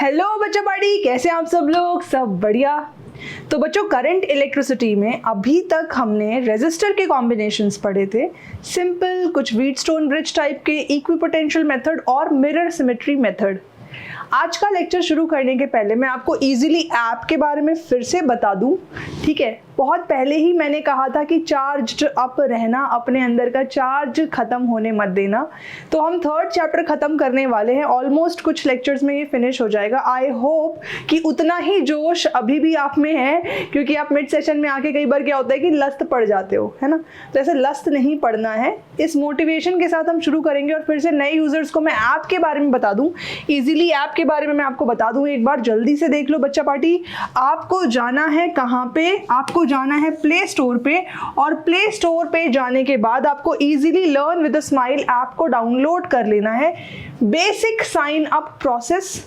Hello बच्चा party, कैसे आप सब लोग? सब बढ़िया। तो बच्चों, करंट इलेक्ट्रिसिटी में अभी तक हमने रेजिस्टर के कॉम्बिनेशंस पढ़े थे, सिंपल, कुछ व्हीटस्टोन ब्रिज टाइप के, इक्विपोटेंशियल मेथड और मिरर सिमेट्री मेथड। आज का लेक्चर शुरू करने के पहले मैं आपको इजीली ऐप के बारे में फिर से बता दूं, ठीक है? बहुत पहले ही मैंने कहा था कि चार्ज अप रहना, अपने अंदर का चार्ज खत्म होने मत देना। तो हम थर्ड चैप्टर खत्म करने वाले हैं, ऑलमोस्ट कुछ लेक्चर्स में ये फिनिश हो जाएगा। आई होप कि उतना ही जोश अभी भी आप में है, क्योंकि आप मिड सेशन में आके कई बार क्या होता है कि लस्त पड़ जाते हो, है ना? तो ऐसे लस्त नहीं पड़ना है। इस मोटिवेशन के साथ हम शुरू करेंगे और फिर से नए यूजर्स को मैं ऐप के बारे में बता दूं, इजीली ऐप के बारे में मैं आपको बता दूं। एक बार जल्दी से देख लो बच्चा पार्टी, आपको जाना है कहाँ पे? आपको जाना है प्ले स्टोर पे, और प्ले स्टोर पे जाने के बाद आपको easily learn with a smile app को डाउनलोड कर लेना है। बेसिक साइन अप प्रोसेस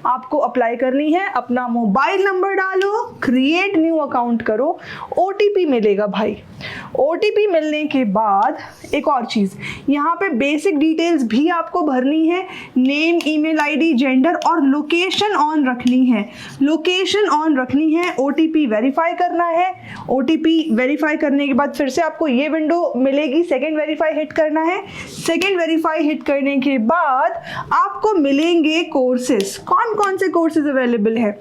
आपको अप्लाई करनी है। अपना मोबाइल नंबर डालो, क्रिएट न्यू अकाउंट करो, ओटीपी मिलेगा भाई। ओटीपी मिलने के बाद एक और चीज़, यहाँ पे बेसिक डिटेल्स भी आपको भरनी है। नेम, ईमेल आईडी, जेंडर और लोकेशन ऑन रखनी है। लोकेशन ऑन रखनी है, ओटीपी वेरीफाई करना है। ओटीपी वेरीफाई करने के बाद फिर से आपको ये विंडो मिलेगी, सेकंड वेरीफाई हिट करना है। सेकंड वेरीफाई हिट करने के बाद आपको मिलेंगे कोर्सेज। कौन से कोर्सेज अवेलेबल है?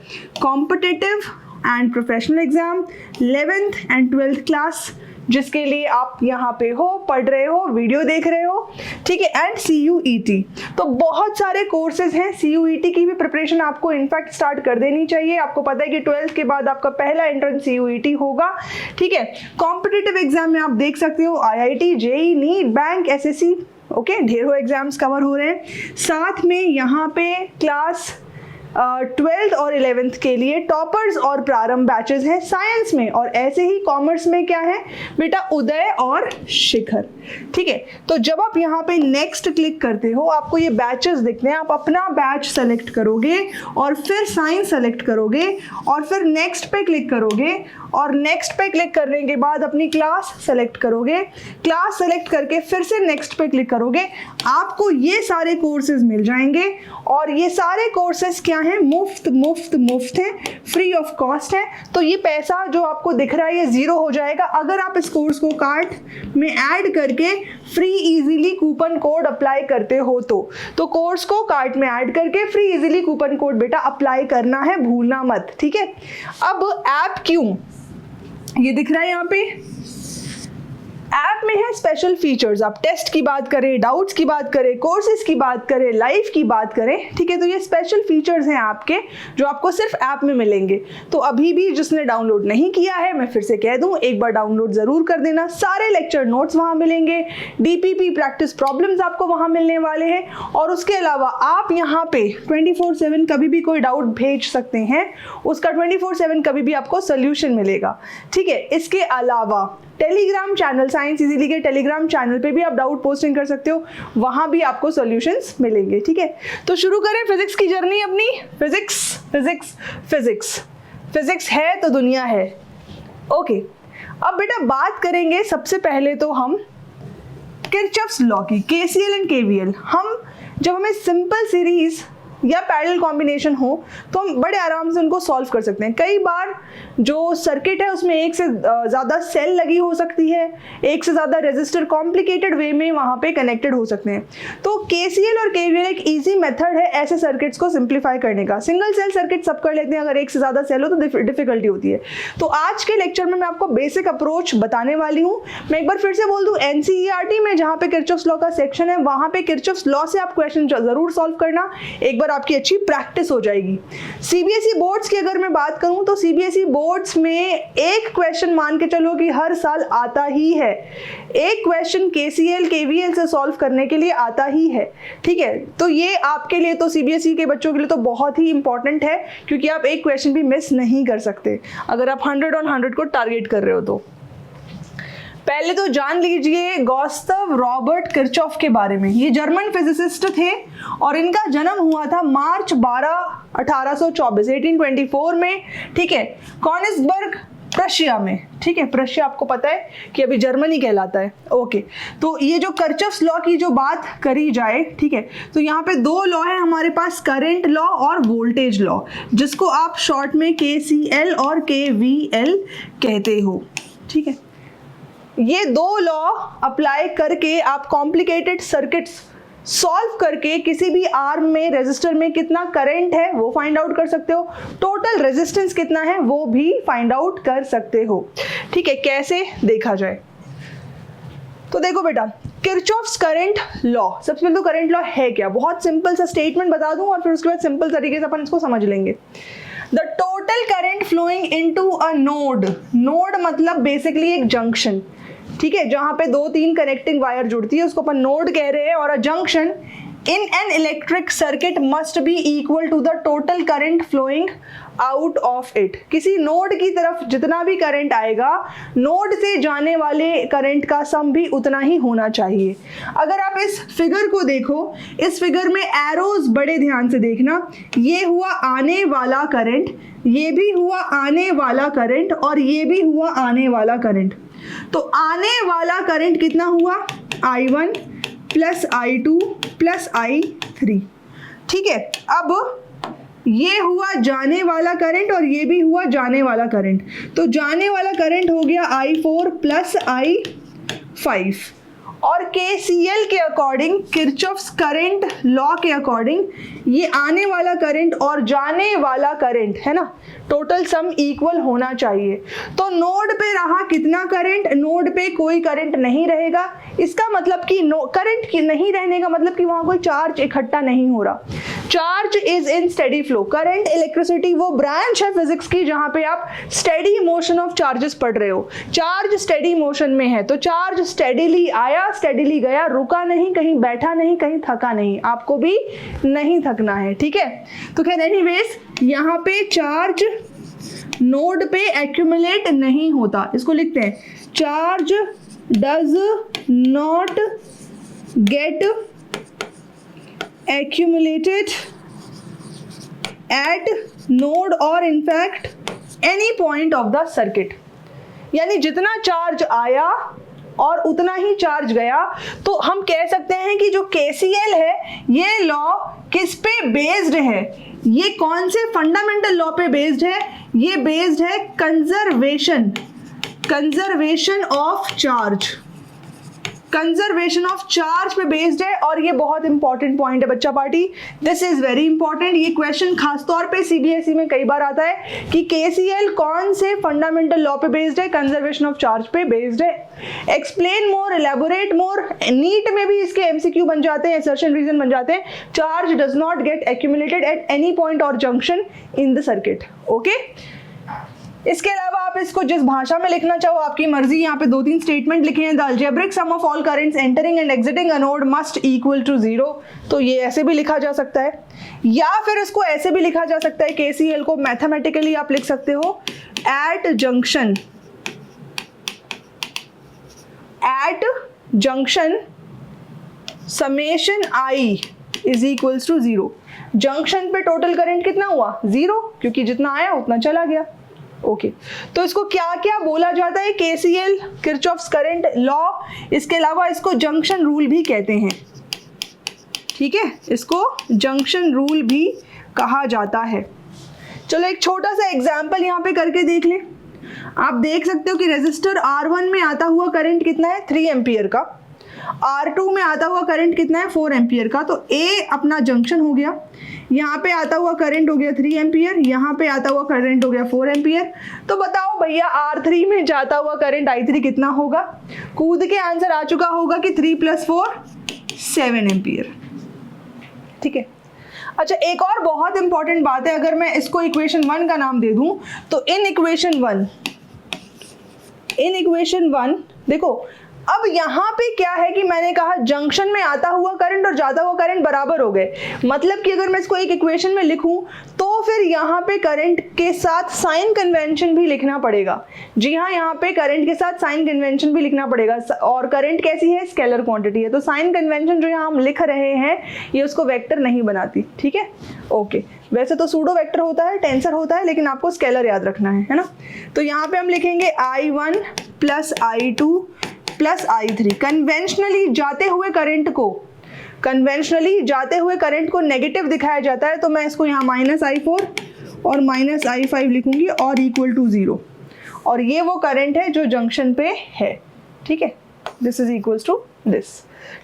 Competitive and professional exam, 11th and 12th class, जिसके लिए आप यहाँ पे हो, पढ़ रहे हो, वीडियो देख रहे हो, ठीक है, एंड CUET। तो बहुत सारे कोर्सेज हैं। CUET की भी प्रिपरेशन आपको इनफैक्ट स्टार्ट कर देनी चाहिए। आपको पता है कि 12th के बाद आपका पहला एंट्रेंस CUET होगा, ठीक है। कॉम्पिटिटिव एग्जाम में आप देख सकते हो IIT, JEE, NEET, bank, SSC, okay, ढेरों एग्जाम्स कवर हो रहे हैं। साथ में यहाँ पे क्लास 12th और 11th के लिए टॉपर्स और प्रारंभ बैचेस हैं साइंस में, और ऐसे ही कॉमर्स में क्या है बेटा? उदय और शिखर, ठीक है। तो जब आप यहाँ पे नेक्स्ट क्लिक करते हो, आपको ये बैचेस दिखते हैं। आप अपना बैच सेलेक्ट करोगे और फिर साइंस सेलेक्ट करोगे और फिर नेक्स्ट पे क्लिक करोगे, और नेक्स्ट पे क्लिक करने के बाद अपनी क्लास सेलेक्ट करोगे। क्लास सेलेक्ट करके फिर से नेक्स्ट पे क्लिक करोगे, आपको ये सारे कोर्सेज मिल जाएंगे। और ये सारे कोर्सेज क्या हैं? मुफ्त मुफ्त मुफ्त है, फ्री ऑफ कॉस्ट है। तो ये पैसा जो आपको दिख रहा है ये जीरो हो जाएगा अगर आप इस कोर्स को कार्ट में ऐड करके free easily coupon code apply करते हो। तो कोर्स को कार्ट में ऐड करके फ्री इजीली कूपन कोड बेटा अप्लाई करना है, भूलना मत, ठीक है। अब ऐप क्यों? ये दिख रहा है यहाँ पे, ऐप में है स्पेशल फीचर्स। आप टेस्ट की बात करें, डाउट्स की बात करें, कोर्सेज की बात करें, लाइव की बात करें, ठीक है। तो ये स्पेशल फीचर्स हैं आपके जो आपको सिर्फ ऐप में मिलेंगे। तो अभी भी जिसने डाउनलोड नहीं किया है, मैं फिर से कह दूं, एक बार डाउनलोड जरूर कर देना। सारे लेक्चर नोट्स वहां मिलेंगे, DPP प्रैक्टिस प्रॉब्लम्स आपको वहां मिलने वाले हैं, और उसके अलावा आप यहाँ पे 24/7 कभी भी कोई डाउट भेज सकते हैं, उसका 24/7 कभी भी आपको सोल्यूशन मिलेगा, ठीक है। इसके अलावा टेलीग्राम चैनल, साइंस इजीली के टेलीग्राम चैनल पे भी आप डाउट पोस्टिंग कर सकते हो, वहां भी आपको सॉल्यूशंस मिलेंगे, ठीक है। तो शुरू करें फिजिक्स की जर्नी अपनी। फिजिक्स फिजिक्स फिजिक्स फिजिक्स है तो दुनिया है, ओके। अब बेटा बात करेंगे सबसे पहले तो हम किरचॉफ्स लॉ की, KCL एंड KVL। जब हमें सिंपल सीरीज या पैरेलल कॉम्बिनेशन हो तो हम बड़े आराम से उनको सॉल्व कर सकते हैं। कई बार जो सर्किट है उसमें एक से ज़्यादा सेल लगी हो सकती है, एक से ज़्यादा रेजिस्टर कॉम्प्लिकेटेड वे में वहाँ पे कनेक्टेड हो सकते हैं। तो KCL और KVL एक इजी मेथड है ऐसे सर्किट्स को सिंप्लीफाई करने का। सिंगल सेल सर्किट सब कर लेते हैं, अगर एक से ज़्यादा सेल हो तो डिफिकल्टी होती है। तो आज के लेक्चर में मैं आपको बेसिक अप्रोच बताने वाली हूँ। मैं एक बार फिर से बोल दूँ, NCERT में जहाँ पे किरचॉफ्स लॉ का सेक्शन है, वहाँ पे किरचॉफ्स लॉ से आप क्वेश्चन जरूर सॉल्व करना, एक बार आपकी अच्छी प्रैक्टिस हो जाएगी। CBSE बोर्ड्स की अगर मैं बात करूं तो CBSE बोर्ड्स में एक क्वेश्चन मान के चलो कि हर साल आता ही है, एक क्वेश्चन KCL KVL से सॉल्व करने के लिए आता ही है, ठीक है। तो ये आपके लिए, तो CBSE के बच्चों के लिए तो बहुत ही इंपॉर्टेंट है, क्योंकि आप एक क्वेश्चन भी मिस नहीं कर सकते अगर आप 100 on 100 को टारगेट कर रहे हो। तो पहले तो जान लीजिए गुस्ताव रॉबर्ट किरचॉफ के बारे में। ये जर्मन फिजिसिस्ट थे और इनका जन्म हुआ था मार्च 12, 1824 1824 में, ठीक है, कॉनिग्सबर्ग प्रशिया में, ठीक है। प्रशिया आपको पता है कि अभी जर्मनी कहलाता है, ओके। तो ये जो कर्चफ्स लॉ की जो बात करी जाए, ठीक है, तो यहाँ पे दो लॉ है हमारे पास, करंट लॉ और वोल्टेज लॉ, जिसको आप शॉर्ट में KCL और KVL कहते हो, ठीक है। ये दो लॉ अप्लाई करके आप कॉम्प्लिकेटेड सर्किट्स सॉल्व करके किसी भी आर्म में, रेजिस्टर में कितना करंट है वो फाइंड आउट कर सकते हो, टोटल रेजिस्टेंस कितना है वो भी फाइंड आउट कर सकते हो, ठीक है। कैसे देखा जाए, तो देखो बेटा, किरचॉफ्स करंट लॉ, सबसे पहले तो करंट लॉ है क्या, बहुत सिंपल सा स्टेटमेंट बता दूं और फिर उसके बाद सिंपल तरीके से अपन इसको समझ लेंगे। The total current flowing into a node, node मतलब बेसिकली एक जंक्शन, ठीक है, जहां पे 2-3 कनेक्टिंग वायर जुड़ती है उसको अपन नोड कह रहे हैं, और a junction in an electric circuit must be equal to the total current flowing out of it. किसी नोड की तरफ जितना भी करंट आएगा, नोड से जाने वाले करंट का सम भी उतना ही होना चाहिए। अगर आप इस फिगर को देखो, इस फिगर में एरोज बड़े ध्यान से देखना, ये हुआ आने वाला करंट, ये भी हुआ आने वाला करंट, और ये भी हुआ आने वाला करंट। तो आने वाला करंट कितना हुआ, I1 plus I2 plus I3, ठीक है। अब ये हुआ जाने वाला करंट और ये भी हुआ जाने वाला करंट, तो जाने वाला करंट हो गया I4 प्लस I5, और KCL के अकॉर्डिंग, किरचॉफ्स करंट लॉ के अकॉर्डिंग, ये आने वाला करंट और जाने वाला करंट है ना, टोटल सम इक्वल होना चाहिए। तो नोड पे रहा कितना करंट, नोड पे कोई करंट नहीं रहेगा, इसका मतलब कि करंट की नहीं रहने का मतलब कि वहां कोई चार्ज इकट्ठा नहीं हो रहा। Charge is in steady flow, current electricity वो ब्रांच है फिजिक्स की जहां पे आप स्टेडी मोशन ऑफ चार्जेस पढ़ रहे हो। चार्ज स्टेडी मोशन में है, तो चार्ज स्टेडीली आया, स्टेडीली गया, रुका नहीं, कहीं बैठा नहीं, कहीं थका नहीं, आपको भी नहीं थकना है, ठीक है। तो खैर एनीवेज, यहाँ पे चार्ज नोड पे एक्यूमुलेट नहीं होता, इसको लिखते हैं, charge does not gate accumulated at node or in fact any point of the circuit। यानी जितना चार्ज आया और उतना ही चार्ज गया। तो हम कह सकते हैं कि जो KCL है ये लॉ किस पे बेस्ड है, ये कौन से फंडामेंटल लॉ पे बेस्ड है, ये बेस्ड है conservation of charge, conservation of charge पे बेस्ड है। और ये बहुत इंपॉर्टेंट पॉइंट है बच्चा party, this is very important. ये क्वेश्चन खासतौर पे CBSE में कई बार आता है कि KCL कौन से फंडामेंटल लॉ पे बेस्ड है, कंजर्वेशन ऑफ चार्ज पे बेस्ड है। एक्सप्लेन मोर, एलैबोरेट मोर, नीट में भी इसके MCQ बन जाते हैं, असर्शन रीजन बन जाते हैं। Charge does not get accumulated at any point और junction in the circuit, okay. इसके अलावा आप इसको जिस भाषा में लिखना चाहो आपकी मर्जी, यहाँ पे 2-3 स्टेटमेंट लिखे हैं। The algebraic sum of all currents entering and exiting a node must equal to 0। तो ये ऐसे भी लिखा जा सकता है, या फिर इसको ऐसे भी लिखा जा सकता है, KCL को मैथमेटिकली आप लिख सकते हो, at junction summation I is equals to 0। Junction पे टोटल करंट कितना हुआ, 0, क्योंकि जितना आया उतना चला गया, ओके। तो इसको क्या क्या बोला जाता है, KCL, किरचॉफ्स करंट लॉ, इसके अलावा इसको जंक्शन रूल भी कहते हैं, ठीक है, इसको जंक्शन रूल भी कहा जाता है। चलो एक छोटा सा एग्जांपल यहाँ पे करके देख लें। आप देख सकते हो कि रेजिस्टर R1 में आता हुआ करंट कितना है, 3 एम्पियर का, R2 में आता हुआ करंट कितना है, 4 एम्पियर का। तो A अपना जंक्शन हो गया, यहाँ पे आता हुआ करंट हो गया 3 एम्पियर, यहाँ पे आता हुआ करंट हो गया 4 एम्पियर। तो बताओ भैया R3 में जाता हुआ करंट I3 कितना होगा, कूद के आंसर आ चुका होगा कि 3 + 4 7 एम्पियर, ठीक है। अच्छा एक और बहुत इंपॉर्टेंट बात है, अगर मैं इसको इक्वेशन 1 का नाम दे दूं तो इन इक्वेशन 1 देखो अब यहाँ पे क्या है कि मैंने कहा जंक्शन में आता हुआ करंट और जाता हुआ करंट बराबर हो गए, मतलब कि अगर मैं इसको एक इक्वेशन में लिखूं तो फिर यहाँ पे करंट के साथ साइन कन्वेंशन भी लिखना पड़ेगा। जी हाँ, यहाँ पे करंट के साथ साइन कन्वेंशन भी लिखना पड़ेगा, और करंट कैसी है, स्केलर क्वांटिटी है, तो साइन कन्वेंशन जो यहाँ हम लिख रहे हैं ये उसको वेक्टर नहीं बनाती, ठीक है, ओके। वैसे तो सूडो वेक्टर होता है, टेंसर होता है, लेकिन आपको स्केलर याद रखना है ना। तो यहाँ पे हम लिखेंगे I1 plus I2 plus I3। Conventionally जाते हुए करंट को नेगेटिव दिखाया जाता है, तो मैं इसको यहाँ -I4 और -I5 लिखूंगी और इक्वल टू 0, और ये वो करंट है जो जंक्शन पे है, ठीक है, this is equals to this,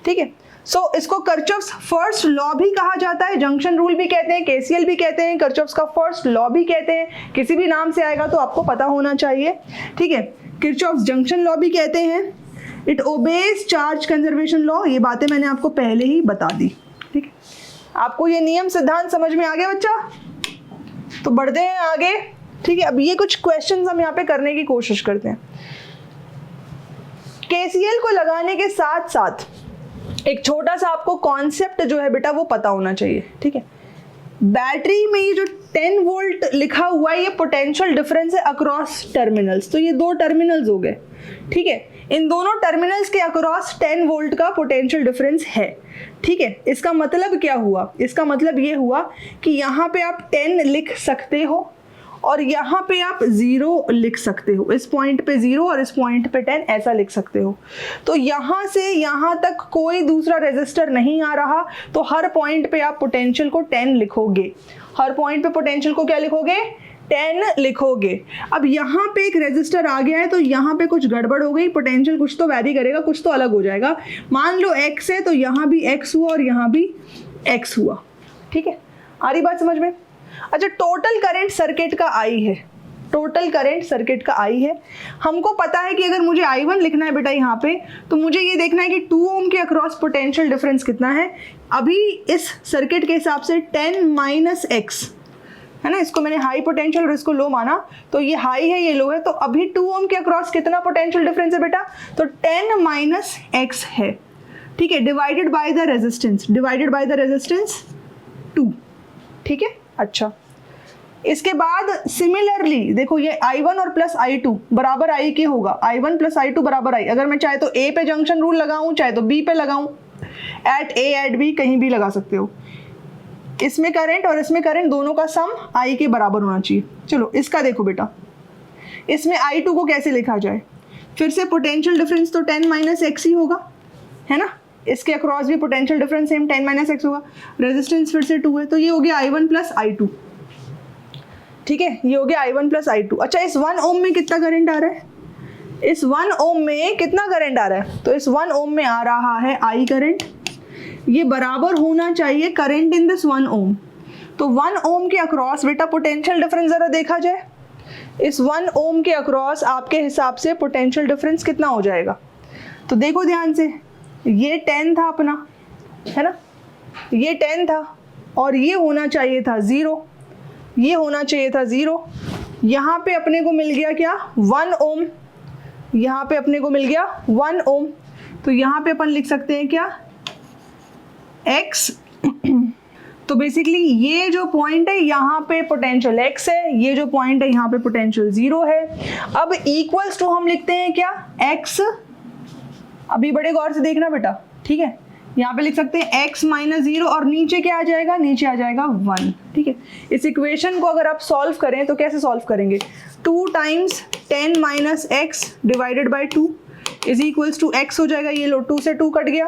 ठीक है। सो इसको किरचॉफ्स फर्स्ट लॉ भी कहा जाता है, जंक्शन रूल भी कहते हैं, केसीएल भी कहते हैं, किरचॉफ्स का फर्स्ट लॉ भी कहते हैं, किसी भी नाम से आएगा तो आपको पता होना चाहिए, ठीक है। किरचॉफ्स जंक्शन लॉ भी कहते हैं, it obeys charge conservation law, ये बातें मैंने आपको पहले ही बता दी, ठीक है। आपको ये नियम सिद्धांत समझ में आ गया बच्चा? तो बढ़ते हैं आगे, ठीक है। अब ये कुछ क्वेश्चंस हम यहाँ पे करने की कोशिश करते हैं। केसीएल को लगाने के साथ साथ एक छोटा सा आपको कॉन्सेप्ट जो है बेटा वो पता होना चाहिए, ठीक है। बैटरी में ये जो 10 वोल्ट लिखा हुआ है ये पोटेंशियल डिफरेंस है अक्रॉस टर्मिनल्स, तो ये दो टर्मिनल्स हो गए, ठीक है। इन दोनों टर्मिनल्स के अक्रॉस 10 वोल्ट का पोटेंशियल डिफरेंस है, ठीक है। इसका मतलब क्या हुआ, इसका मतलब ये हुआ कि यहाँ पे आप 10 लिख सकते हो और यहाँ पे आप 0 लिख सकते हो, इस पॉइंट पे 0 और इस पॉइंट पे 10 ऐसा लिख सकते हो। तो यहाँ से यहाँ तक कोई दूसरा रेजिस्टर नहीं आ रहा, तो हर पॉइंट पे आप पोटेंशियल को 10 लिखोगे, हर पॉइंट पे पोटेंशियल को क्या लिखोगे, 10 लिखोगे। अब यहाँ पे एक रेजिस्टर आ गया है तो यहाँ पे कुछ गड़बड़ हो गई, पोटेंशियल कुछ तो वैरी करेगा, कुछ तो अलग हो जाएगा। मान लो x है तो यहाँ भी x हुआ और यहाँ भी x हुआ, ठीक है। आ रही बात समझ में? अच्छा, टोटल करंट सर्किट का I है, टोटल करंट सर्किट का I है। हमको पता है कि अगर मुझे I1 लिखना है बेटा यहाँ पे, तो मुझे ये देखना है कि 2 ओम के अक्रॉस पोटेंशियल डिफरेंस कितना है। अभी इस सर्किट के हिसाब से 10 माइनस x है ना, इसको मैंने हाई पोटेंशियल और इसको लो माना, तो ये हाई है ये लो है, तो अभी 2 ओम के अक्रॉस कितना पोटेंशियल डिफरेंस है बेटा, तो 10 माइनस x है, ठीक है, divided by the resistance, divided by the resistance 2, ठीक है। अच्छा, इसके बाद सिमिलरली देखो ये I1 और प्लस I2 बराबर I के होगा, I1 प्लस I2 बराबर I। अगर मैं चाहे तो A पे जंक्शन रूल लगाऊं, चाहे तो B पे लगाऊं, एट A एट B कहीं भी लगा सकते हो। इसमें करंट और इसमें करंट दोनों का सम I के बराबर होना चाहिए। चलो इसका देखो बेटा, इसमें I2 को कैसे लिखा जाए, फिर से पोटेंशियल डिफरेंस तो 10 माइनस एक्स ही होगा, है ना, इसके अक्रॉस भी potential difference same 10 minus x होगा, रेजिस्टेंस फिर से 2 है, तो ये हो गया I1 प्लस I2, ठीक है, ये हो गया I1 प्लस I2। अच्छा, इस 1 ओम में कितना करंट आ रहा है, इस 1 ओम में कितना करंट आ रहा है, तो इस 1 ओम में आ रहा है I करंट, ये बराबर होना चाहिए करंट इन दिस 1 ओम। तो 1 ओम के अक्रॉस बेटा पोटेंशियल डिफरेंस जरा देखा जाए, इस 1 ओम के अक्रॉस आपके हिसाब से पोटेंशियल डिफरेंस कितना हो जाएगा, तो देखो ध्यान से, ये 10 था अपना, है ना, ये 10 था और ये होना चाहिए था 0, ये होना चाहिए था 0। यहाँ पे अपने को मिल गया क्या, 1 ओम, यहाँ पे अपने को मिल गया 1 ओम, तो यहाँ पे अपन लिख सकते हैं क्या, x। तो बेसिकली ये जो पॉइंट है यहाँ पे पोटेंशियल x है, ये जो पॉइंट है यहाँ पे पोटेंशियल 0 है। अब इक्वल्स टू हम लिखते हैं क्या, x, अभी बड़े गौर से देखना बेटा, ठीक है, यहाँ पे लिख सकते हैं x माइनस 0 और नीचे क्या आ जाएगा, नीचे आ जाएगा 1, ठीक है। इस इक्वेशन को अगर आप सॉल्व करें तो कैसे सॉल्व करेंगे, 2 times 10 minus x divided by 2 is equals to x हो जाएगा, ये लो 2 से 2 कट गया,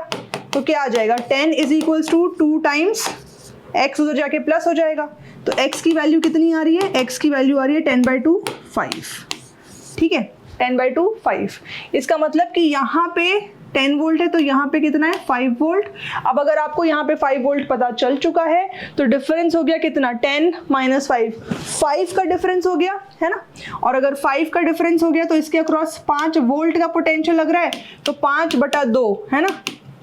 तो क्या आ जाएगा 10 is equals to 2 times x उधर जाके प्लस हो जाएगा, तो x की वैल्यू कितनी आ रही है, x की वैल्यू आ रही है 10/2 5, ठीक है, 10/2 5। इसका मतलब कि यहाँ पे 10 वोल्ट है तो यहाँ पे कितना है 5 वोल्ट। अब अगर आपको यहाँ पे 5 वोल्ट पता चल चुका है तो डिफरेंस हो गया कितना, 10 माइनस 5 का डिफरेंस हो गया, है ना। और अगर 5 का डिफरेंस हो गया तो इसके अक्रॉस 5 वोल्ट का पोटेंशियल लग रहा है, तो 5/2 है ना,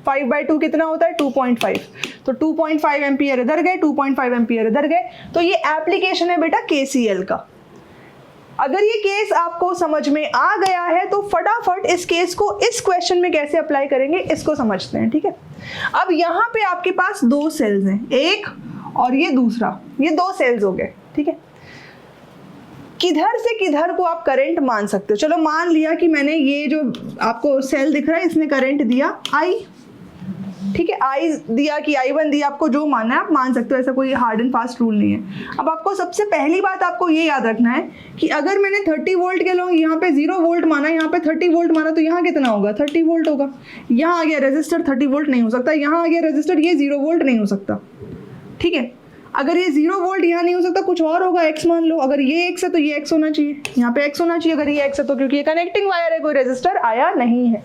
5/2 कितना होता है 2.5, तो 2.5 एम्पियर इधर गए, 2.5 एम्पियर इधर गए। तो ये एप्लीकेशन है बेटा KCL का, अगर ये केस आपको समझ में आ गया है तो फटाफट इस केस को इस क्वेश्चन में कैसे अप्लाई करेंगे इसको समझते हैं, ठीक है। अब यहाँ पे आपके पास दो सेल्स हैं, एक और ये दूसरा, ये दो सेल्स हो गए, ठीक है। किधर से किधर को आप करंट मान सकते हो। चलो मान लिया कि मैंने ये जो आपको सेल दिख रहा है इसने करंट दिया I, ठीक है, I दिया कि I1 दिया, आपको जो मानना है आप मान सकते हो, ऐसा कोई हार्ड एंड फास्ट रूल नहीं है। अब आपको सबसे पहली बात आपको ये याद रखना है कि अगर मैंने 30 वोल्ट के लोग यहाँ पे 0 वोल्ट माना, यहाँ पे 30 वोल्ट माना, तो यहाँ कितना होगा, 30 वोल्ट होगा। यहाँ आ गया रेजिस्टर 30 वोल्ट नहीं हो सकता, यहाँ आ गया रेजिस्टर ये 0 वोल्ट नहीं हो सकता, ठीक है। अगर ये 0 वोल्ट यहाँ नहीं हो सकता, कुछ और होगा, x मान लो। अगर ये x है तो ये x होना चाहिए, यहाँ पे x होना चाहिए। अगर ये x है तो क्योंकि ये कनेक्टिंग वायर है, कोई रेजिस्टर आया नहीं है।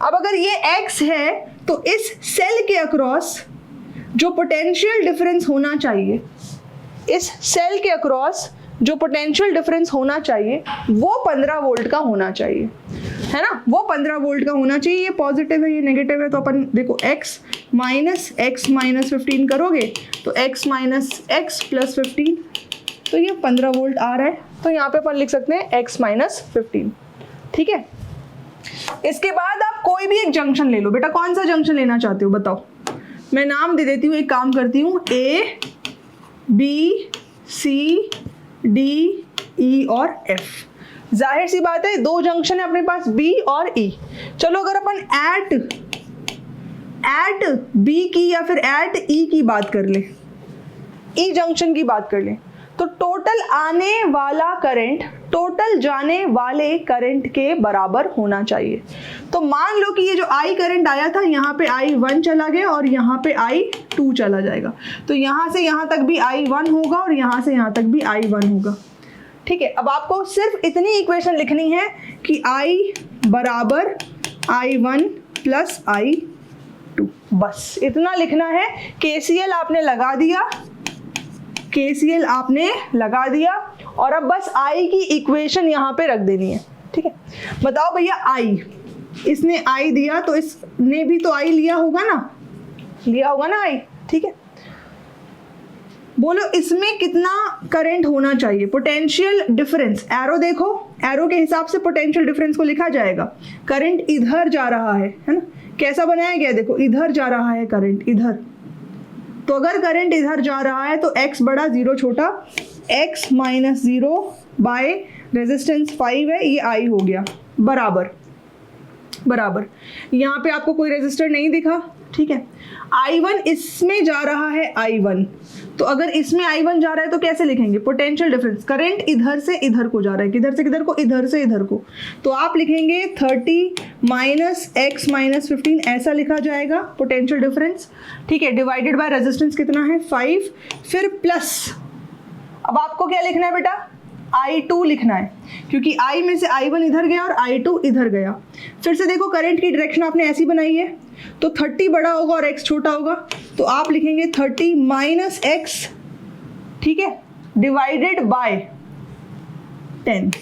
अब अगर ये x है तो इस सेल के अक्रॉस जो पोटेंशियल डिफरेंस होना चाहिए, इस सेल के अक्रॉस जो पोटेंशियल डिफरेंस होना चाहिए वो 15 वोल्ट का होना चाहिए, है ना, वो 15 वोल्ट का होना चाहिए। ये पॉजिटिव है, ये नेगेटिव है, तो अपन देखो x माइनस 15 करोगे तो x माइनस x प्लस 15, तो ये 15 वोल्ट आ रहा है। तो यहाँ पे अपन लिख सकते हैं x माइनस 15, ठीक है। इसके बाद आप कोई भी एक जंक्शन ले लो। बेटा कौन सा जंक्शन लेना चाहते हो बताओ, मैं नाम दे देती हूँ, एक काम करती हूँ, A B C D E और F। जाहिर सी बात है दो जंक्शन है अपने पास B और E। चलो अगर अपन एट B की या फिर एट E की बात कर ले, E जंक्शन की बात कर ले, तो टोटल आने वाला करंट टोटल जाने वाले करंट के बराबर होना चाहिए। तो मान लो कि ये जो I करंट आया था यहाँ पे I1 चला गया और यहाँ पे I2 चला जाएगा, तो यहाँ से यहाँ तक भी I1 होगा और यहाँ से यहाँ तक भी I1 होगा, ठीक है। अब आपको सिर्फ इतनी इक्वेशन लिखनी है कि I बराबर I1 प्लस I2, बस इतना लिखना है। KCL आपने लगा दिया, KCL आपने लगा दिया और अब बस I की इक्वेशन यहाँ पे रख देनी है, ठीक है। बताओ भैया I, इसने I दिया तो इसने भी तो I लिया होगा ना, I, ठीक है। बोलो इसमें कितना करंट होना चाहिए, पोटेंशियल डिफरेंस, एरो देखो, एरो के हिसाब से पोटेंशियल डिफरेंस को लिखा जाएगा। करंट इधर जा रहा है ना, कैसा बनाया गया देखो, इधर जा रहा है करंट, इधर। तो अगर करंट इधर जा रहा है तो x बड़ा 0 छोटा, x माइनस 0 बाय रेजिस्टेंस 5 है, ये I हो गया, बराबर बराबर। यहाँ पे आपको कोई रेजिस्टर नहीं दिखा, ठीक है। I1 इसमें जा रहा है I1, तो अगर इसमें I1 जा रहा है तो कैसे लिखेंगे, पोटेंशियल डिफरेंस। करंट इधर से इधर को जा रहा है, किधर से किधर को, इधर से इधर को, तो आप लिखेंगे 30 माइनस x माइनस 15, ऐसा लिखा जाएगा पोटेंशियल डिफरेंस, ठीक है। डिवाइडेड बाय रेजिस्टेंस कितना है 5, फिर प्लस, अब आपको क्या लिखना है बेटा, I2 लिखना है, क्योंकि I में से I1 इधर गया और I2 इधर गया। फिर से देखो करंट की डायरेक्शन आपने ऐसी बनाई है, तो 30 बड़ा होगा और x छोटा होगा, तो आप लिखेंगे 30 माइनस x, ठीक है, डिवाइडेड बाय 10,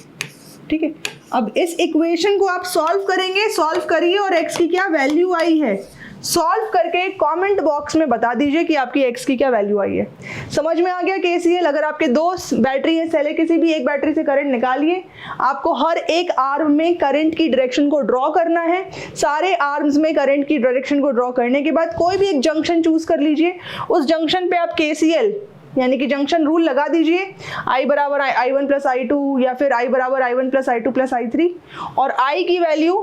ठीक है। अब इस इक्वेशन को आप सॉल्व करेंगे, सॉल्व करिए और x की क्या वैल्यू आई है, सॉल्व करके कमेंट बॉक्स में बता दीजिए कि आपकी x की क्या वैल्यू आई है। समझ में आ गया KCL। अगर आपके दो बैटरी है, सेल किसी भी एक बैटरी से करंट निकालिए, आपको हर एक आर्म में करंट की डायरेक्शन को ड्रॉ करना है। सारे आर्म्स में करंट की डायरेक्शन को ड्रॉ करने के बाद कोई भी एक जंक्शन चूज कर लीजिए, उस जंक्शन पे आप KCL यानी कि जंक्शन रूल लगा दीजिए, I बराबर I1 प्लस I2 या फिर I बराबर I1 plus I2 plus I3, और I की value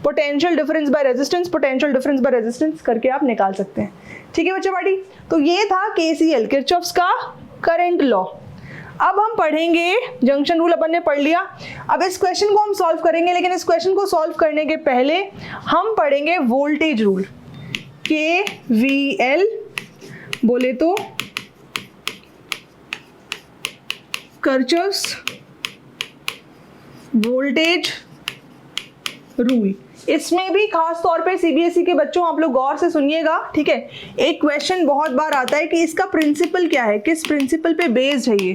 potential difference by resistance, potential difference by resistance करके आप निकाल सकते हैं, ठीक है बच्चे पार्टी। तो ये था KCL, किरचॉफ्स का करंट लॉ। अब हम पढ़ेंगे, जंक्शन रूल अपन ने पढ़ लिया, अब इस क्वेश्चन को हम सॉल्व करेंगे, लेकिन इस क्वेश्चन को सॉल्व करने के पहले हम पढ़ेंगे वोल्टेज रूल, KVL बोले तो किरचॉफ्स वोल्टेज रूल। इसमें भी खास तौर पे CBSE के बच्चों आप लोग गौर से सुनिएगा, ठीक है। एक क्वेश्चन बहुत बार आता है कि इसका प्रिंसिपल क्या है, किस प्रिंसिपल पे बेस्ड है ये,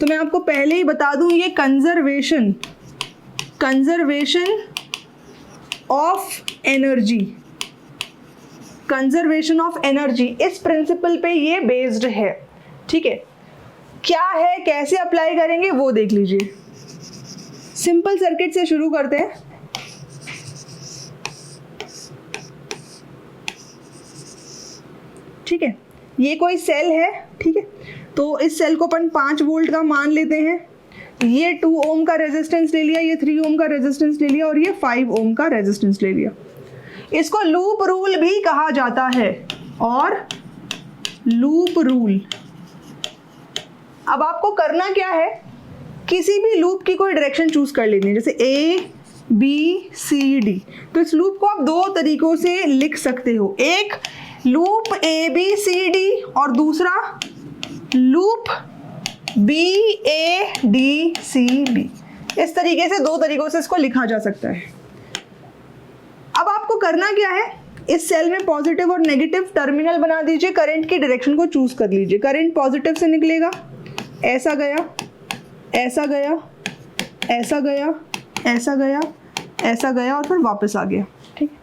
तो मैं आपको पहले ही बता दूं, ये conservation of energy, conservation of energy, इस प्रिंसिपल पे ये बेस्ड है, ठीक है। क्या है, कैसे अप्लाई करेंगे वो देख लीजिए। सिंपल सर्किट से शुरू करते हैं। ठीक है, ये कोई सेल है, ठीक है, तो इस सेल को अपन 5 वोल्ट का मान लेते हैं। ये 2 ओम का रेजिस्टेंस ले लिया, ये 3 ओम का रेजिस्टेंस ले लिया और ये 5 ओम का रेजिस्टेंस ले लिया। इसको लूप रूल भी कहा जाता है, और लूप रूल। अब आपको करना क्या है, किसी भी लूप की कोई डायरेक्शन चूज कर लेनी है, जैसे A B C D। तो इस लूप को आप 2 तरीकों से लिख सकते हो, एक loop A B C D और दूसरा loop B A D C B। इस तरीके से 2 तरीकों से इसको लिखा जा सकता है। अब आपको करना क्या है, इस सेल में पॉजिटिव और नेगेटिव टर्मिनल बना दीजिए, करंट की डायरेक्शन को चूज कर लीजिए। करंट पॉजिटिव से निकलेगा, ऐसा गया, ऐसा गया, ऐसा गया, ऐसा गया, ऐसा गया और फिर वापस आ गया। ठीक है,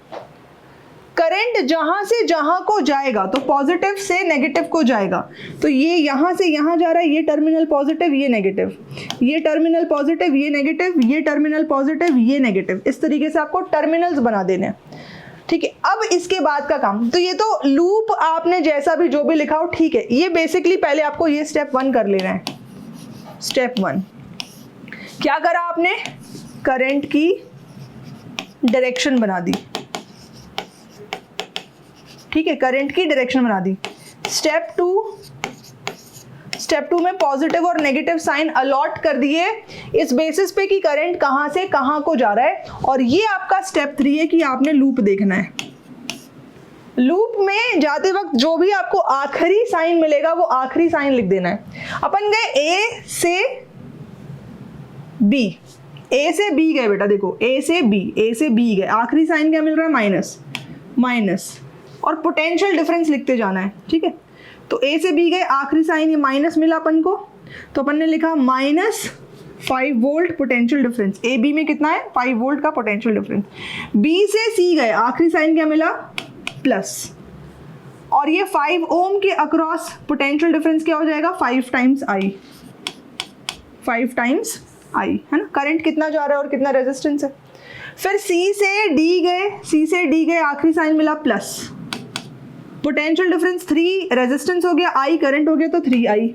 करंट जहां से जहां को जाएगा, तो पॉजिटिव से नेगेटिव को जाएगा, तो ये यहां से यहां जा रहा है, ये टर्मिनल पॉजिटिव, ये नेगेटिव, ये टर्मिनल पॉजिटिव, ये नेगेटिव, ये टर्मिनल पॉजिटिव, ये नेगेटिव। इस तरीके से आपको टर्मिनल्स बना देने हैं। ठीक है, अब इसके बाद का काम, तो ये तो लूप आपने जैसा भी जो भी लिखा हो, ठीक है, ये बेसिकली पहले आपको ये स्टेप 1 कर लेना है। स्टेप 1 क्या करा आपने, करंट की डायरेक्शन बना दी। ठीक है, करंट की डायरेक्शन बना दी। स्टेप 2 में पॉजिटिव और नेगेटिव साइन अलॉट कर दिए, इस बेसिस पे कि करंट कहां से कहां को जा रहा है। और ये आपका स्टेप 3 है कि आपने लूप देखना है। लूप में जाते वक्त जो भी आपको आखिरी साइन मिलेगा वो आखिरी साइन लिख देना है। अपन गए A से B, A से B गए बेटा, देखो A से B गए, आखिरी साइन क्या मिल रहा है, माइनस, माइनस, और पोटेंशियल डिफरेंस लिखते जाना है। ठीक है, तो A से B गए, आखिरी साइन ये माइनस मिला अपन को, तो अपन ने लिखा -5 volt potential difference. A B में कितना है, 5 वोल्ट का पोटेंशियल डिफरेंस। B से C गए, आखिरी साइन क्या मिला, प्लस, और ये 5 ओम के अक्रॉस पोटेंशियल डिफरेंस क्या हो जाएगा, 5 टाइम्स I, 5 टाइम्स I, है ना। करंट कितना जा रहा है और कितना रेजिस्टेंस है। फिर C से D गए, आखिरी साइन मिला प्लस, पोटेंशियल डिफरेंस 3, रेजिस्टेंस हो गया I, करंट हो गया तो 3I।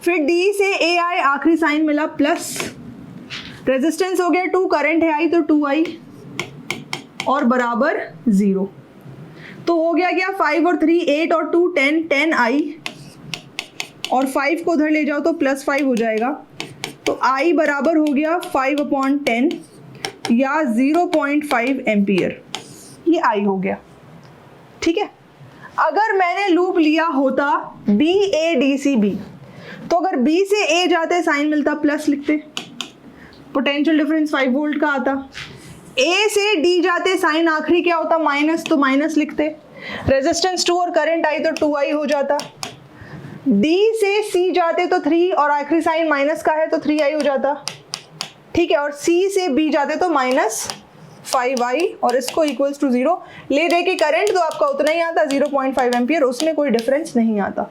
फिर D से A आए, आखिरी साइन मिला प्लस, रेजिस्टेंस हो गया 2, करंट है I तो 2I और बराबर 0। तो हो गया क्या, 5 और 3 8 और 2 10, 10I, और 5 को उधर ले जाओ तो +5 हो जाएगा, तो I बराबर हो गया 5/10 या 0.5 एम्पियर, ये I हो गया। ठीक है, अगर मैंने लूप लिया होता BADCB, तो अगर B से A जाते साइन मिलता प्लस लिखते, पोटेंशियल डिफरेंस 5 वोल्ट का आता। A से D जाते साइन आखिरी क्या होता, माइनस, तो माइनस लिखते, रेजिस्टेंस 2 और करंट I तो 2I हो जाता। D से C जाते तो 3 और आखिरी साइन माइनस का है तो 3I हो जाता। ठीक है, और C से B जाते तो -5I और इसको इक्वल्स टू 0 ले दे के करंट तो आपका उतना ही आता 0.5 एम्पियर, उसमें कोई डिफरेंस नहीं आता।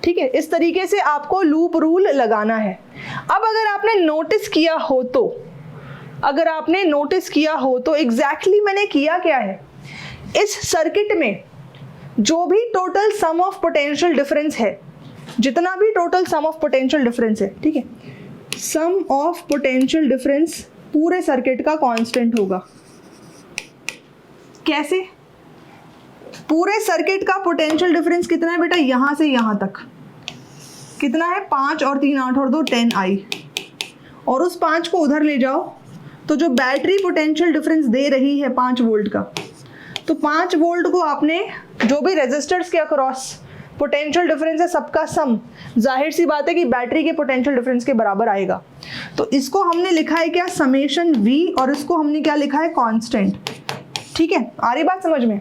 ठीक है, इस तरीके से आपको लूप रूल लगाना है। अब अगर आपने नोटिस किया हो तो एग्जैक्टली मैंने किया क्या है, इस सर्किट में जो भी total sum of potential difference है, जितना भी total sum of potential difference है, ठीक है, सम ऑफ पोटेंशियल डिफरेंस पूरे सर्किट का कांस्टेंट होगा। कैसे, पूरे सर्किट का पोटेंशियल डिफरेंस कितना है बेटा, यहां से यहां तक कितना है, 5 और 3 8 और 2 10I, और उस 5 को उधर ले जाओ तो जो बैटरी पोटेंशियल डिफरेंस दे रही है 5 वोल्ट का, तो 5 वोल्ट को आपने जो भी रेजिस्टर्स के अक्रॉस पोटेंशियल डिफरेंस है सबका सम, जाहिर सी बात है कि बैटरी के पोटेंशियल डिफरेंस के बराबर आएगा। तो इसको हमने लिखा है क्या, समेशन V, और इसको हमने क्या लिखा है, कांस्टेंट। ठीक है, आ रही बात समझ में।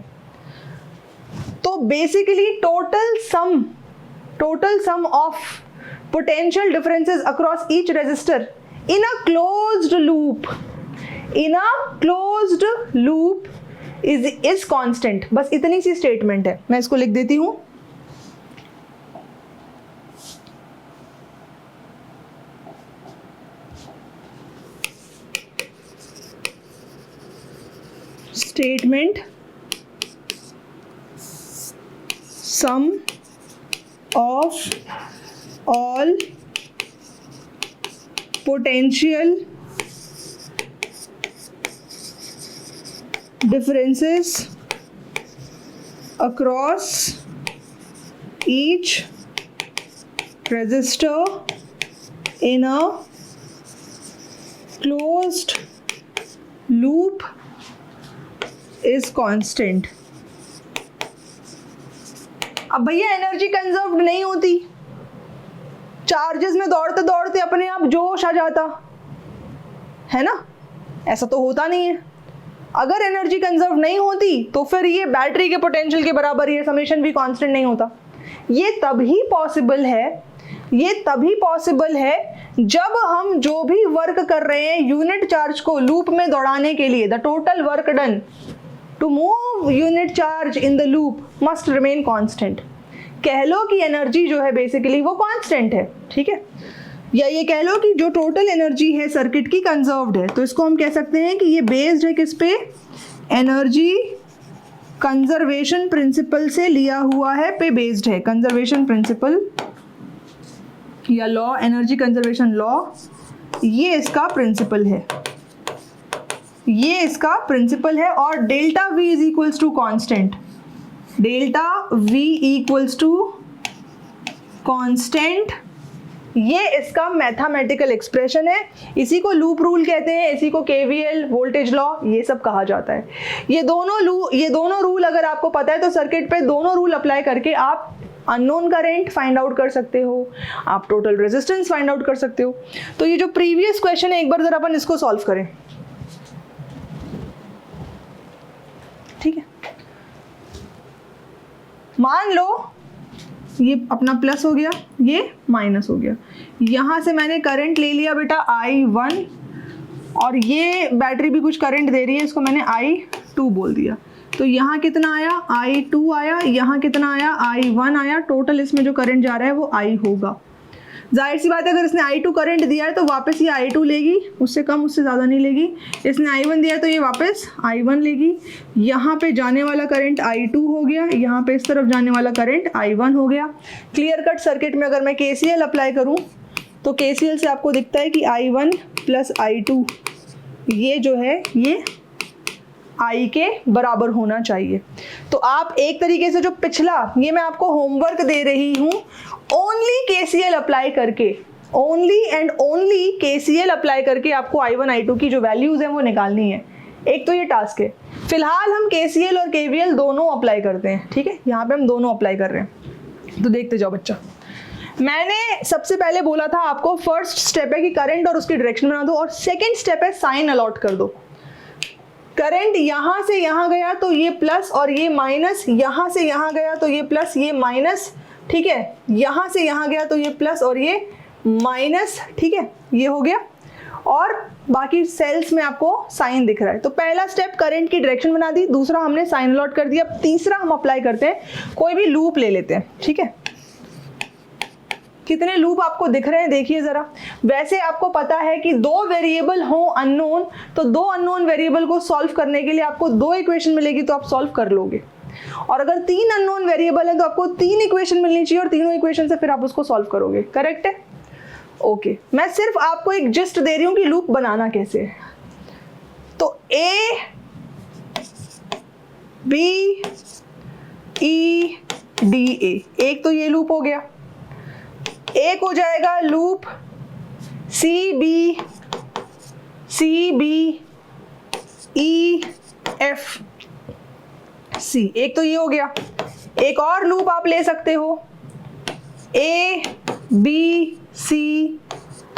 तो basically total sum of potential differences across each resistor in a closed loop is constant. बस इतनी सी स्टेटमेंट है, मैं इसको लिख देती हूं। statement sum of all potential differences across each resistor in a closed loop is constant। अब भैया एनर्जी कंजर्व्ड नहीं होती, चार्जेस में दौड़ते दौड़ते अपने आप जोश आ जाता है ना, ऐसा तो होता नहीं है। अगर एनर्जी कंजर्व नहीं होती तो फिर ये बैटरी के पोटेंशियल के बराबर, ये समेशन भी कांस्टेंट नहीं होता। ये तभी पॉसिबल है जब हम जो भी वर्क कर रहे हैं यूनिट चार्ज को लूप में दौड़ाने के लिए, the total work done to move unit charge in the loop must remain constant. कह लो कि एनर्जी जो है बेसिकली वो कांस्टेंट है, ठीक है, या ये कह लो कि जो टोटल एनर्जी है सर्किट की कंजर्व्ड है। तो इसको हम कह सकते हैं कि ये बेस्ड है किस पे, एनर्जी कंजर्वेशन प्रिंसिपल से लिया हुआ है, पे बेस्ड है, कंजर्वेशन प्रिंसिपल या लॉ, एनर्जी कंजर्वेशन लॉ, ये इसका प्रिंसिपल है, और delta V is equals to constant, delta V equals to constant, ये इसका मैथमेटिकल एक्सप्रेशन है। इसी को लूप रूल कहते हैं, इसी को KVL वोल्टेज लॉ ये सब कहा जाता है। ये दोनों रूल अगर आपको पता है तो सर्किट पे दोनों रूल अप्लाई करके आप अननोन करंट फाइंड आउट कर सकते हो, आप टोटल रेजिस्टेंस फाइंड आउट कर सकते हो। तो ये जो प्रीवियस क्वेश्चन है एक बार जरा अपन इसको सॉल्व करें, ठीक है। मान लो ये अपना प्लस हो गया, ये माइनस हो गया, यहां से मैंने करंट ले लिया बेटा I1, और ये बैटरी भी कुछ करंट दे रही है, इसको मैंने I2 बोल दिया। तो यहाँ कितना आया, I2 आया, यहाँ कितना आया, I1 आया, टोटल इसमें जो करंट जा रहा है वो I होगा। जाहिर सी बात है अगर इसने I2 करंट दिया है तो वापस ये I2 लेगी, उससे कम उससे ज़्यादा नहीं लेगी। इसने I1 दिया है तो ये वापस I1 लेगी। यहाँ पे जाने वाला करंट I2 हो गया, यहाँ पे इस तरफ जाने वाला करंट I1 हो गया। क्लियर कट सर्किट में अगर मैं KCL अप्लाई करूँ तो KCL से आपको दिखता है कि I1 प्लस I2 ये जो है ये I के बराबर होना चाहिए। तो आप एक तरीके से जो पिछला, ये मैं आपको होमवर्क दे रही हूँ, ओनली KCL अप्लाई करके, only and only KCL apply करके आपको I1 I2 की जो वैल्यूज हैं वो निकालनी है। एक तो ये टास्क है। फिलहाल हम KCL और KVL दोनों अप्लाई करते हैं, ठीक है, यहाँ पे हम दोनों अप्लाई कर रहे हैं। तो देखते जाओ बच्चा, मैंने सबसे पहले बोला था आपको फर्स्ट स्टेप है कि करंट और उसकी डायरेक्शन बना दो, और सेकेंड स्टेप है साइन अलॉट कर दो। करंट यहां से यहां गया तो ये प्लस और ये माइनस, यहां से यहां गया तो ये प्लस ये माइनस, ठीक है, यहां से यहां गया तो ये प्लस और ये माइनस, ठीक है, ये हो गया। और बाकी सेल्स में आपको साइन दिख रहा है। तो पहला स्टेप करंट की डायरेक्शन बना दी, दूसरा हमने साइन अलॉट कर दिया। अब तीसरा हम अप्लाई करते हैं, कोई भी लूप ले लेते हैं, ठीक है। कितने लूप आपको दिख रहे हैं देखिए जरा। वैसे आपको पता है कि दो वेरिएबल हो अननोन, तो दो अननोन वेरिएबल को सॉल्व करने के लिए आपको दो इक्वेशन मिलेगी तो आप सॉल्व कर लोगे। और अगर तीन अननोन वेरिएबल है तो आपको तीन इक्वेशन मिलनी चाहिए और तीनों इक्वेशन से फिर आप उसको सॉल्व करोगे। करेक्ट है? ओके, मैं सिर्फ आपको एक जिस्ट दे रही हूं कि लूप बनाना कैसे है। तो ए बी ई डी ए, एक तो ये लूप हो गया। एक हो जाएगा loop C B E F C, एक तो ये हो गया। एक और लूप आप ले सकते हो A B C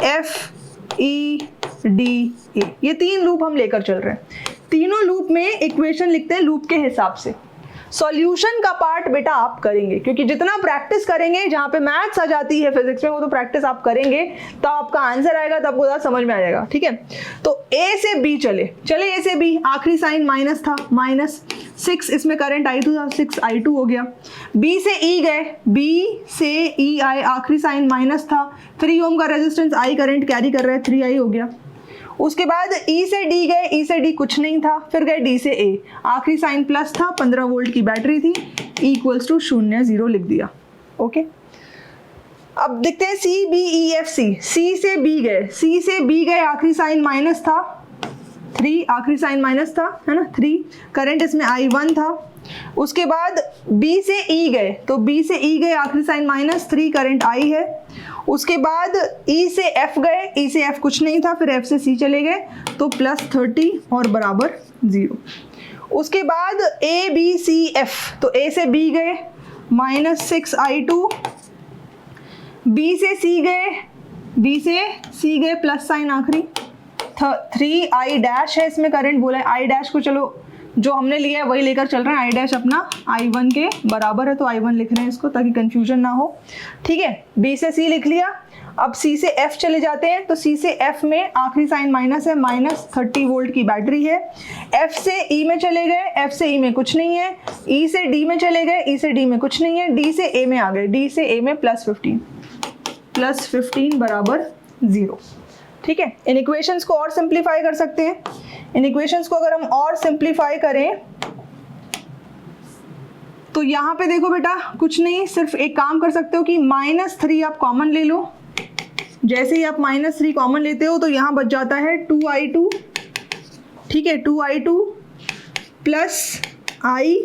F E D A, ये तीन लूप हम लेकर चल रहे हैं। तीनों लूप में इक्वेशन लिखते हैं लूप के हिसाब से। सॉल्यूशन का पार्ट बेटा आप करेंगे, क्योंकि जितना प्रैक्टिस करेंगे, जहां पे मैथ्स आ जाती है फिजिक्स में, वो तो प्रैक्टिस आप करेंगे तो आपका आंसर आएगा, तो आपको ज़्यादा समझ में आ जाएगा। ठीक है, तो ए से बी चले ए से बी, आखिरी साइन माइनस था, माइनस 6, इसमें करंट I2 था, 6 I2 हो गया। बी से ई गए, बी से ई आए, आखिरी साइन माइनस था, 3 ओम का रेजिस्टेंस, I करंट कैरी कर रहा है, 3I हो गया। उसके बाद E से D गए, E से D कुछ नहीं था, फिर गए D से A, आखिरी साइन प्लस था, 15 वोल्ट की बैटरी थी, इक्वल्स टू 0 0 लिख दिया। ओके, अब देखते हैं C B E F C। C से B गए, C से B गए, आखिरी साइन माइनस था, 3 आखिरी साइन माइनस था, है ना, 3, करंट इसमें I1 था। उसके बाद B से E गए, तो B से E गए, आखिरी साइन माइनस, 3 करंट I है। उसके बाद E से F गए, E से F कुछ नहीं था, फिर F से C चले गए, तो प्लस 30 और बराबर 0। उसके बाद A B C F, तो A से B गए, माइनस 6 I2, B से C गए, B से C गए, प्लस साइन आखिरी, 3 I डैश है, इसमें करंट बोला है, I डैश को चलो जो हमने लिया है वही लेकर चल रहे हैं, I डैश अपना I1 के बराबर है, तो I1 लिख रहे हैं इसको ताकि कंफ्यूजन ना हो। ठीक है, B से C लिख लिया। अब C से F चले जाते हैं, तो C से F में आखिरी साइन माइनस है, माइनस 30 वोल्ट की बैटरी है। F से E में चले गए, F से E में कुछ नहीं है। E से D में चले गए, E से D में कुछ नहीं है। D से A में आ गए, D से A में प्लस 15 बराबर 0। ठीक है, इन इक्वेशंस को और सिंप्लीफाई कर सकते हैं। इन इक्वेशंस को अगर हम और सिंप्लीफाई करें तो यहाँ पे देखो बेटा, कुछ नहीं, सिर्फ एक काम कर सकते हो कि -3 आप कॉमन ले लो। जैसे ही आप -3 कॉमन लेते हो तो यहाँ बच जाता है 2I2। ठीक है, 2I2 प्लस I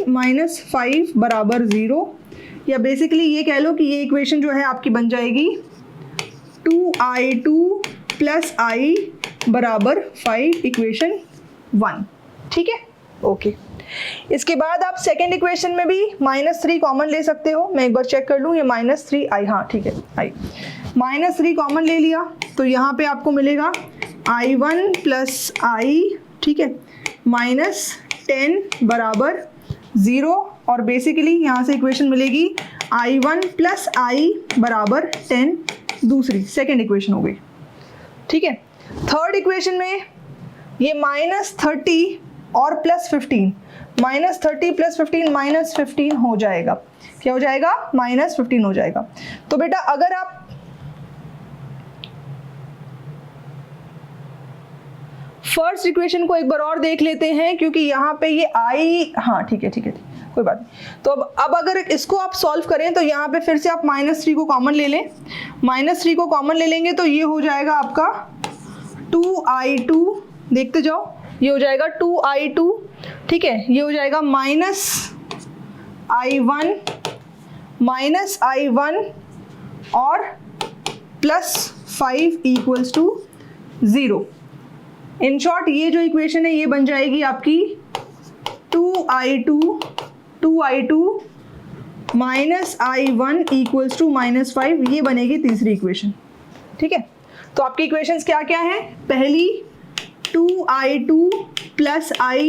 -5 बराबर 0, या बेसिकली ये कह लो कि ये इक्वेशन जो है आपकी बन जाएगी 2I2 प्लस I बराबर 5, इक्वेशन 1। ठीक है, ओके। इसके बाद आप सेकेंड इक्वेशन में भी -3 कॉमन ले सकते हो। मैं एक बार चेक कर लूँ, ये -3I, हाँ ठीक है, I -3 कॉमन ले लिया, तो यहाँ पे आपको मिलेगा I1 प्लस I, ठीक है, -10 बराबर 0, और बेसिकली यहाँ से इक्वेशन मिलेगी I1 प्लस I बराबर 10, दूसरी सेकेंड इक्वेशन हो गई। ठीक है, थर्ड इक्वेशन में ये -30 और प्लस 15, -30 प्लस 15 -15 हो जाएगा। क्या हो जाएगा? -15 हो जाएगा। तो बेटा अगर आप फर्स्ट इक्वेशन को एक बार और देख लेते हैं, क्योंकि यहाँ पे ये I, हाँ ठीक है कोई बात नहीं। तो अब अगर इसको आप सॉल्व करें तो यहाँ पे फिर से आप -3 को कॉमन ले लें। -3 को कॉमन ले लेंगे तो ये हो जाएगा आपका 2I2, देखते जाओ, ये हो जाएगा 2I2, ठीक है, ये हो जाएगा -I1 और +5 इक्वल्स टू 0। इन शॉर्ट ये जो इक्वेशन है ये बन जाएगी आपकी 2I2 -I1 इक्वल्स टू -5, ये बनेगी तीसरी इक्वेशन। ठीक है, तो आपकी इक्वेशंस क्या क्या हैं? पहली 2I2 plus I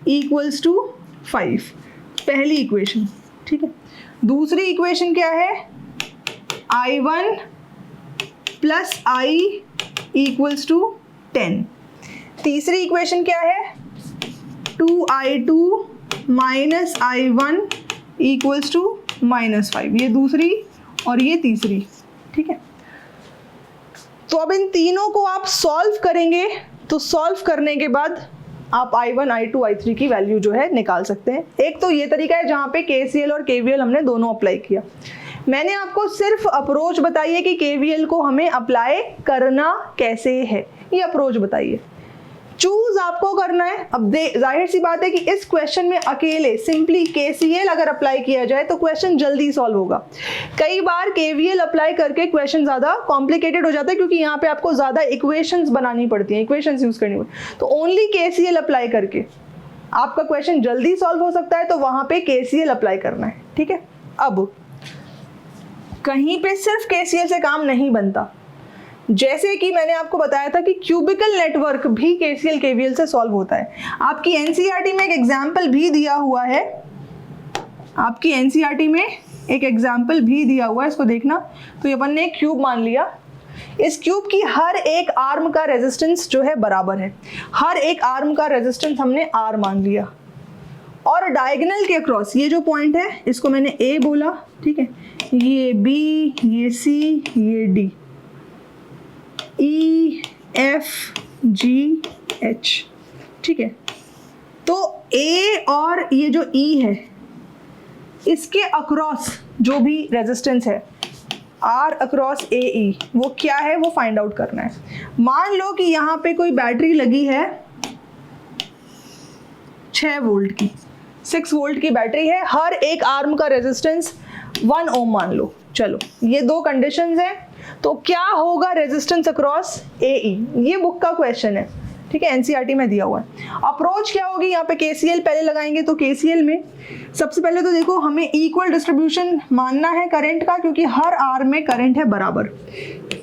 equals to 5, पहली इक्वेशन। ठीक है, दूसरी इक्वेशन क्या है? I1 plus I equals to 10। तीसरी इक्वेशन क्या है? 2I2 minus I1 equals to -5, ये दूसरी और ये तीसरी। ठीक है, तो अब इन तीनों को आप सॉल्व करेंगे, तो सॉल्व करने के बाद आप I1, I2, I3 की वैल्यू जो है निकाल सकते हैं। एक तो ये तरीका है जहाँ पे KCL और KVL हमने दोनों अप्लाई किया। मैंने आपको सिर्फ अप्रोच बताई है कि KVL को हमें अप्लाई करना कैसे है, ये अप्रोच बताइए। चूज आपको करना है। अब जाहिर सी बात है कि इस क्वेश्चन में अकेले सिंपली KCL अगर अप्लाई किया जाए तो क्वेश्चन जल्दी सॉल्व होगा। कई बार KVL अप्लाई करके क्वेश्चन ज़्यादा कॉम्प्लिकेटेड हो जाता है, क्योंकि यहाँ पे आपको ज़्यादा इक्वेशंस बनानी पड़ती हैं, इक्वेशंस यूज़ करनी पड़ती है। तो ओनली KCL अप्लाई करके आपका क्वेश्चन जल्दी सॉल्व हो सकता है, तो वहाँ पे KCL अप्लाई करना है। ठीक है, अब कहीं पे सिर्फ KCL से काम नहीं बनता। जैसे कि मैंने आपको बताया था कि क्यूबिकल नेटवर्क भी KCL KVL से सॉल्व होता है। आपकी NCERT में एक एग्जाम्पल भी दिया हुआ है, आपकी NCERT में एक एग्जाम्पल भी दिया हुआ है, इसको देखना। तो ये अपन ने एक क्यूब मान लिया, इस क्यूब की हर एक आर्म का रेजिस्टेंस जो है बराबर है, हर एक आर्म का रेजिस्टेंस हमने R मान लिया, और डायगोनल के अक्रॉस ये जो पॉइंट है इसको मैंने A बोला, ठीक है, ये B, ये C, ये D, EFGH, ठीक है। तो A और ये जो E है इसके अक्रॉस जो भी रेजिस्टेंस है R अक्रॉस AE वो क्या है वो फाइंड आउट करना है। मान लो कि यहाँ पे कोई बैटरी लगी है 6 वोल्ट की, 6 वोल्ट की बैटरी है, हर एक आर्म का रेजिस्टेंस 1 ओम मान लो। चलो ये दो कंडीशंस हैं, तो क्या होगा रेजिस्टेंस अक्रॉस AE, ये बुक का क्वेश्चन है, ठीक है, एनसीईआरटी में दिया हुआ है। अप्रोच क्या होगी, यहाँ पे केसीएल पहले लगाएंगे। तो केसीएल में सबसे पहले तो देखो हमें इक्वल डिस्ट्रीब्यूशन मानना है करंट का, क्योंकि हर आर्म में करंट है बराबर,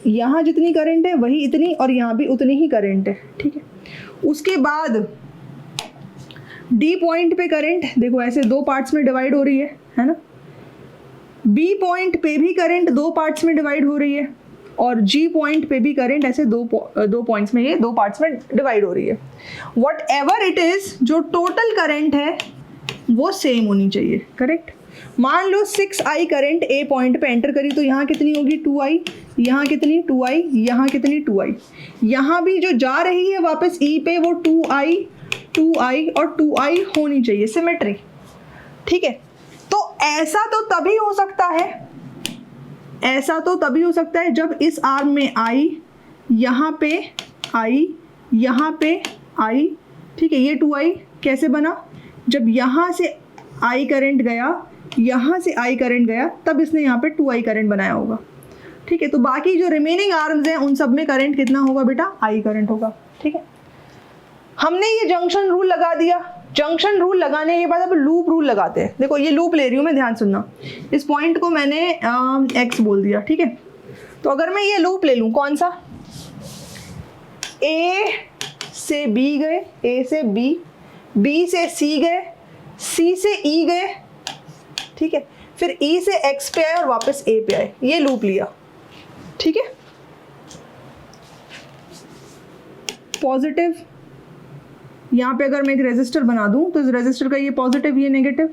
यहाँ जितनी करंट है वही इतनी और यहाँ भी उतनी ही करंट है, ठीक है। उसके बाद डी पॉइंट पे करंट देखो ऐसे दो पार्ट्स में डिवाइड हो रही है ना। बी पॉइंट पे भी करंट दो पार्ट्स में डिवाइड हो रही है और जी पॉइंट पे भी करंट ऐसे दो पॉइंट्स में, ये दो पार्ट्स में डिवाइड हो रही है। वट एवर इट इज, जो टोटल करंट है वो सेम होनी चाहिए, करेक्ट। मान लो 6I करंट ए पॉइंट पे एंटर करी तो यहाँ कितनी होगी 2I, यहाँ कितनी 2I, यहाँ कितनी 2I, यहाँ भी जो जा रही है वापस E पे वो 2I और 2I होनी चाहिए, सिमेट्री, ठीक है। तो ऐसा तो तभी हो सकता है, ऐसा तो तभी हो सकता है जब इस आर्म में I, यहाँ पे I, यहाँ पे I, ठीक है। ये 2I कैसे बना, जब यहाँ से I करंट गया, यहाँ से I करंट गया, तब इसने यहाँ पे 2I करंट बनाया होगा, ठीक है। तो बाकी जो रिमेनिंग आर्म्स हैं उन सब में करंट कितना होगा बेटा, I करंट होगा, ठीक है। हमने ये जंक्शन रूल लगा दिया। जंक्शन रूल लगाने के बाद अब लूप रूल लगाते हैं। देखो ये लूप ले रही हूँ मैं, ध्यान सुनना, इस पॉइंट को मैंने x बोल दिया, ठीक है। तो अगर मैं ये लूप ले लूँ, कौन सा, A से B गए, A से B, B से C गए, C से E गए, ठीक है, फिर E से X पे आए और वापस A पे आए, ये लूप लिया, ठीक है। पॉजिटिव, यहाँ पे अगर मैं एक रेजिस्टर बना दूं तो इस रेजिस्टर का ये पॉजिटिव ये नेगेटिव,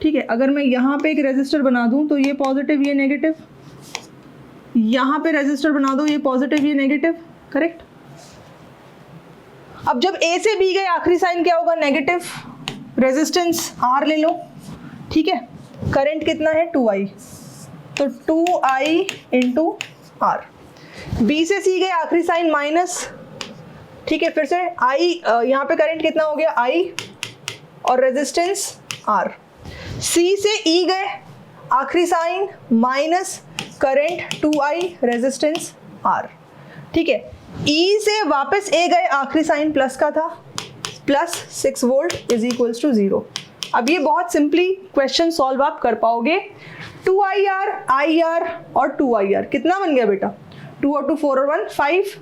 ठीक है। अगर मैं यहाँ पे एक रेजिस्टर बना दूं तो ये पॉजिटिव ये नेगेटिव, यहाँ पे रेजिस्टर बना दो ये पॉजिटिव ये नेगेटिव, करेक्ट। अब जब A से B गए आखिरी साइन क्या होगा, नेगेटिव, रेजिस्टेंस R ले लो, ठीक है। करंट कितना है 2I, तो 2I इंटू R। B से C गए आखिरी साइन माइनस, ठीक है। फिर से I, यहाँ पे करंट कितना हो गया I और रेजिस्टेंस R। C से E गए आखिरी sign minus, current 2I resistance R, ठीक है। E से वापस A गए आखिरी साइन प्लस का था, plus 6 volt is equals to 0। अब ये बहुत सिंपली क्वेश्चन सॉल्व आप कर पाओगे। 2IR, IR और 2IR कितना बन गया बेटा, 2 और 2 4 और 1 5,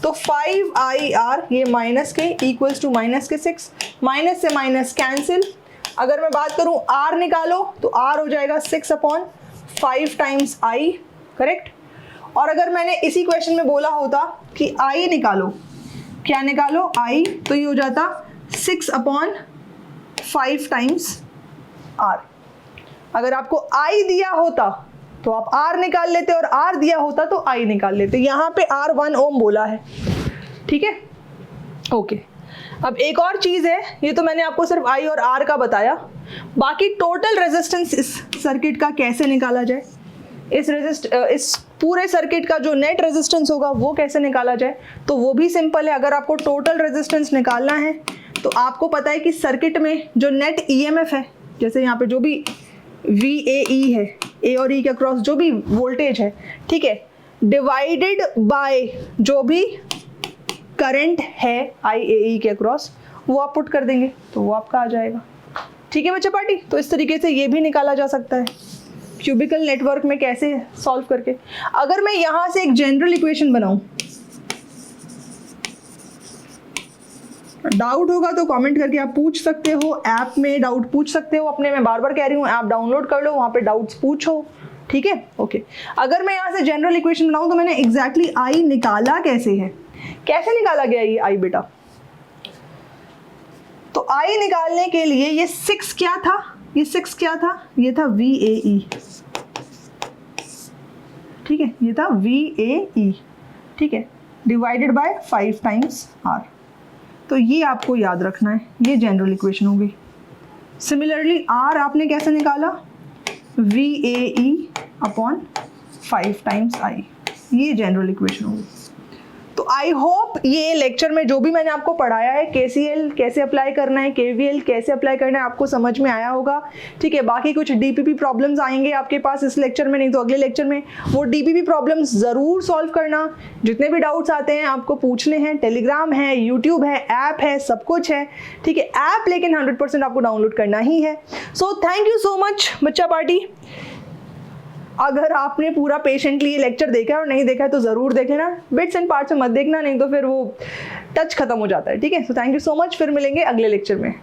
तो 5IR ये माइनस के इक्वल्स टू माइनस के 6, माइनस से माइनस कैंसिल। अगर मैं बात करूं R निकालो तो R हो जाएगा 6/5 टाइम्स I, करेक्ट। और अगर मैंने इसी क्वेश्चन में बोला होता कि I निकालो, क्या निकालो I, तो ये हो जाता 6/5 टाइम्स R। अगर आपको I दिया होता तो आप R निकाल लेते और R दिया होता तो I निकाल लेते। यहाँ पे R 1 ओम बोला है, ठीक है, ओके। अब एक और चीज़ है, ये तो मैंने आपको सिर्फ I और R का बताया, बाकी टोटल रेजिस्टेंस इस सर्किट का कैसे निकाला जाए, इस पूरे सर्किट का जो नेट रेजिस्टेंस होगा वो कैसे निकाला जाए, तो वो भी सिंपल है। अगर आपको टोटल रेजिस्टेंस निकालना है तो आपको पता है कि सर्किट में जो नेट EMF है, जैसे यहाँ पे जो भी VAE है, A और E के अक्रॉस जो भी वोल्टेज है, ठीक है, डिवाइडेड बाय जो भी करंट है IAE के अक्रॉस, वो आप पुट कर देंगे तो वो आपका आ जाएगा, ठीक है बच्चा पार्टी। तो इस तरीके से ये भी निकाला जा सकता है क्यूबिकल नेटवर्क में, कैसे सॉल्व करके। अगर मैं यहाँ से एक जनरल इक्वेशन बनाऊं, डाउट होगा तो कमेंट करके आप पूछ सकते हो, ऐप में डाउट पूछ सकते हो अपने, मैं बार बार कह रही हूँ ऐप डाउनलोड कर लो, वहाँ पे डाउट्स पूछो, ठीक है, ओके। अगर मैं यहाँ से जनरल इक्वेशन बनाऊँ तो मैंने एग्जैक्टली I निकाला कैसे है, कैसे निकाला गया ये I बेटा, तो I निकालने के लिए ये 6 क्या था, ये 6 क्या था, ये था VAE, ठीक है, ये था VAE, ठीक है। Divided by 5 times r। तो ये आपको याद रखना है, ये जनरल इक्वेशन होगी। सिमिलरली r आपने कैसे निकाला, VAE अपॉन 5 टाइम्स i, ये जनरल इक्वेशन होगी। तो आई होप ये लेक्चर में जो भी मैंने आपको पढ़ाया है, KCL कैसे अप्लाई करना है, KVL कैसे अप्लाई करना है, आपको समझ में आया होगा। ठीक है, बाकी कुछ DPP प्रॉब्लम्स आएंगे आपके पास इस लेक्चर में, नहीं तो अगले लेक्चर में वो DPP प्रॉब्लम्स ज़रूर सॉल्व करना। जितने भी डाउट्स आते हैं आपको पूछने हैं, टेलीग्राम है, यूट्यूब है, ऐप है, सब कुछ है। ठीक है, ऐप लेकिन 100% आपको डाउनलोड करना ही है। So thank you so much बच्चा पार्टी। अगर आपने पूरा पेशेंटली ये लेक्चर देखा है और नहीं देखा है तो ज़रूर देखें ना, बिट्स एंड पार्ट्स में मत देखना, नहीं तो फिर वो टच खत्म हो जाता है। ठीक है, so thank you so much, फिर मिलेंगे अगले लेक्चर में।